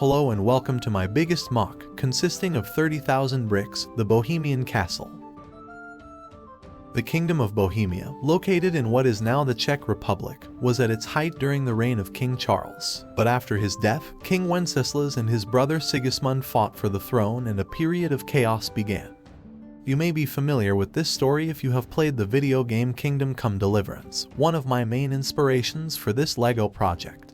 Hello and welcome to my biggest mock, consisting of 30,000 bricks, the Bohemian Castle. The Kingdom of Bohemia, located in what is now the Czech Republic, was at its height during the reign of King Charles. But after his death, King Wenceslas and his brother Sigismund fought for the throne and a period of chaos began. You may be familiar with this story if you have played the video game Kingdom Come Deliverance, one of my main inspirations for this LEGO project.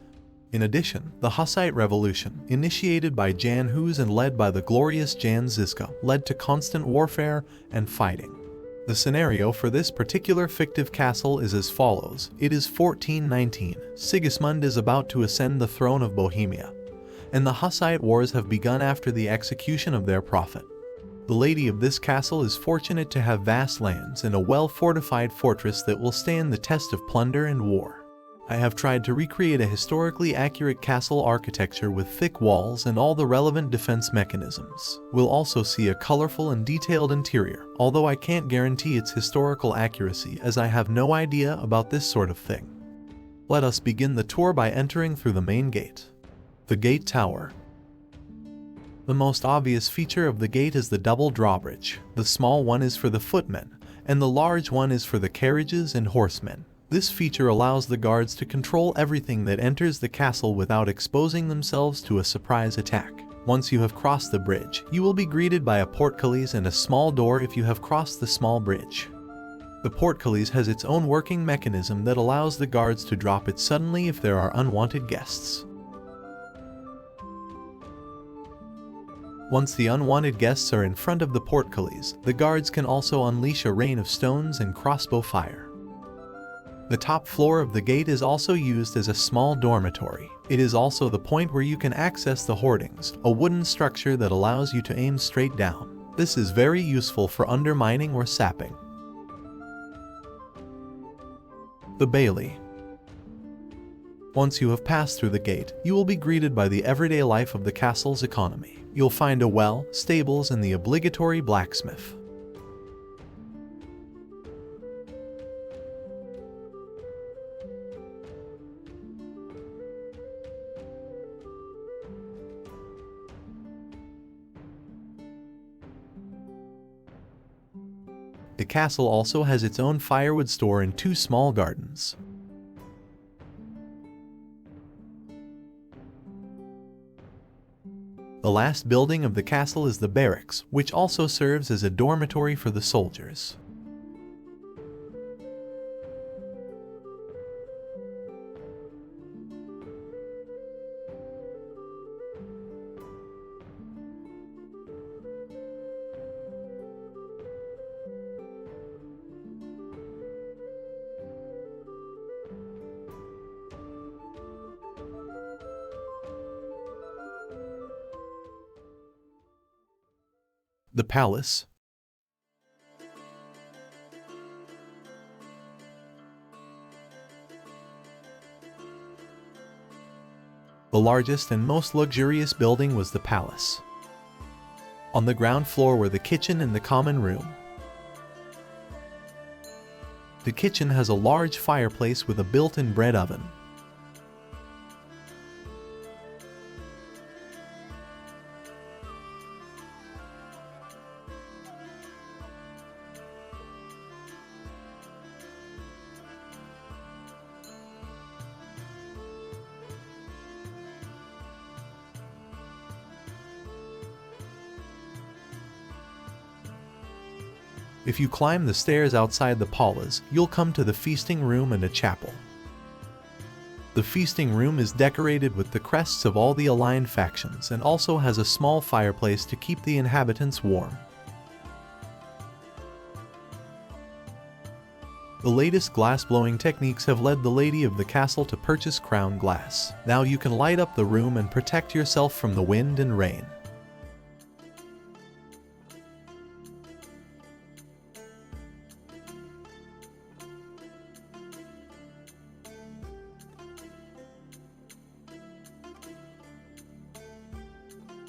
In addition, the Hussite Revolution, initiated by Jan Hus and led by the glorious Jan Žižka, led to constant warfare and fighting. The scenario for this particular fictive castle is as follows. It is 1419, Sigismund is about to ascend the throne of Bohemia, and the Hussite wars have begun after the execution of their prophet. The lady of this castle is fortunate to have vast lands and a well-fortified fortress that will stand the test of plunder and war. I have tried to recreate a historically accurate castle architecture with thick walls and all the relevant defense mechanisms. We'll also see a colorful and detailed interior, although I can't guarantee its historical accuracy as I have no idea about this sort of thing. Let us begin the tour by entering through the main gate. The Gate Tower. The most obvious feature of the gate is the double drawbridge. The small one is for the footmen, and the large one is for the carriages and horsemen. This feature allows the guards to control everything that enters the castle without exposing themselves to a surprise attack. Once you have crossed the bridge, you will be greeted by a portcullis and a small door if you have crossed the small bridge. The portcullis has its own working mechanism that allows the guards to drop it suddenly if there are unwanted guests. Once the unwanted guests are in front of the portcullis, the guards can also unleash a rain of stones and crossbow fire. The top floor of the gate is also used as a small dormitory. It is also the point where you can access the hoardings, a wooden structure that allows you to aim straight down. This is very useful for undermining or sapping. The Bailey. Once you have passed through the gate, you will be greeted by the everyday life of the castle's economy. You'll find a well, stables, and the obligatory blacksmith. The castle also has its own firewood store and two small gardens. The last building of the castle is the barracks, which also serves as a dormitory for the soldiers. The Palace. The largest and most luxurious building was the palace. On the ground floor were the kitchen and the common room. The kitchen has a large fireplace with a built-in bread oven. If you climb the stairs outside the palace, you'll come to the feasting room and a chapel. The feasting room is decorated with the crests of all the aligned factions and also has a small fireplace to keep the inhabitants warm. The latest glass-blowing techniques have led the lady of the castle to purchase crown glass. Now you can light up the room and protect yourself from the wind and rain.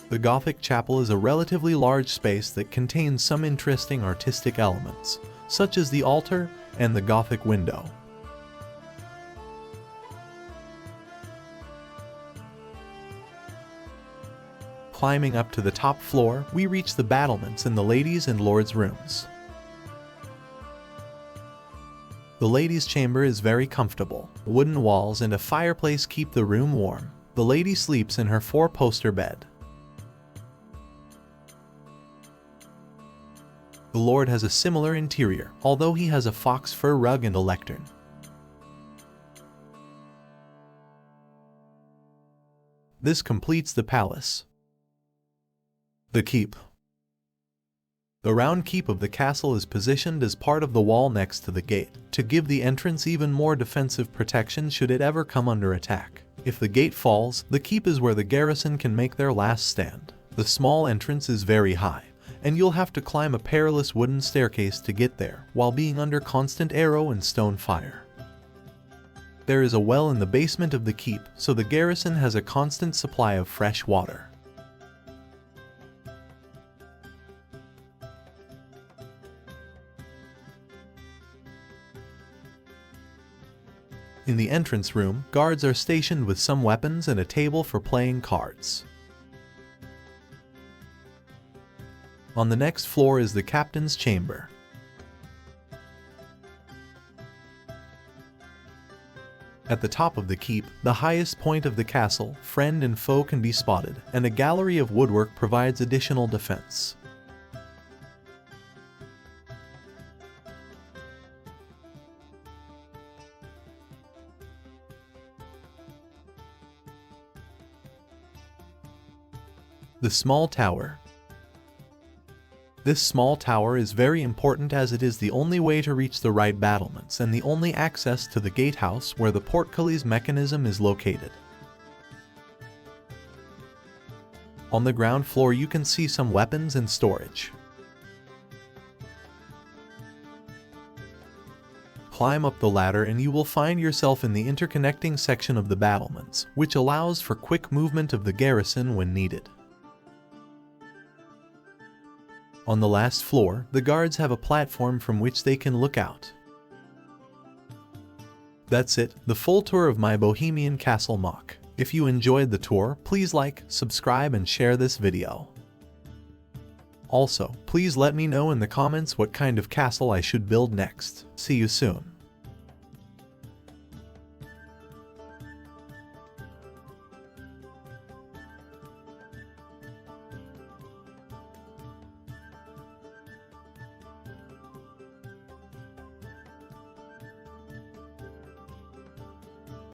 The Gothic chapel is a relatively large space that contains some interesting artistic elements, such as the altar and the Gothic window. Climbing up to the top floor, we reach the battlements in the ladies' and lords' rooms. The ladies' chamber is very comfortable. Wooden walls and a fireplace keep the room warm. The lady sleeps in her 4-poster bed. The lord has a similar interior, although he has a fox fur rug and a lectern. This completes the palace. The keep. The round keep of the castle is positioned as part of the wall next to the gate, to give the entrance even more defensive protection should it ever come under attack. If the gate falls, the keep is where the garrison can make their last stand. The small entrance is very high, and you'll have to climb a perilous wooden staircase to get there, while being under constant arrow and stone fire. There is a well in the basement of the keep, so the garrison has a constant supply of fresh water. In the entrance room, guards are stationed with some weapons and a table for playing cards. On the next floor is the captain's chamber. At the top of the keep, the highest point of the castle, friend and foe can be spotted, and a gallery of woodwork provides additional defense. The small tower. This small tower is very important as it is the only way to reach the right battlements and the only access to the gatehouse where the portcullis mechanism is located. On the ground floor you can see some weapons and storage. Climb up the ladder and you will find yourself in the interconnecting section of the battlements, which allows for quick movement of the garrison when needed. On the last floor, the guards have a platform from which they can look out. That's it, the full tour of my Bohemian Castle mock. If you enjoyed the tour, please like, subscribe and share this video. Also, please let me know in the comments what kind of castle I should build next. See you soon.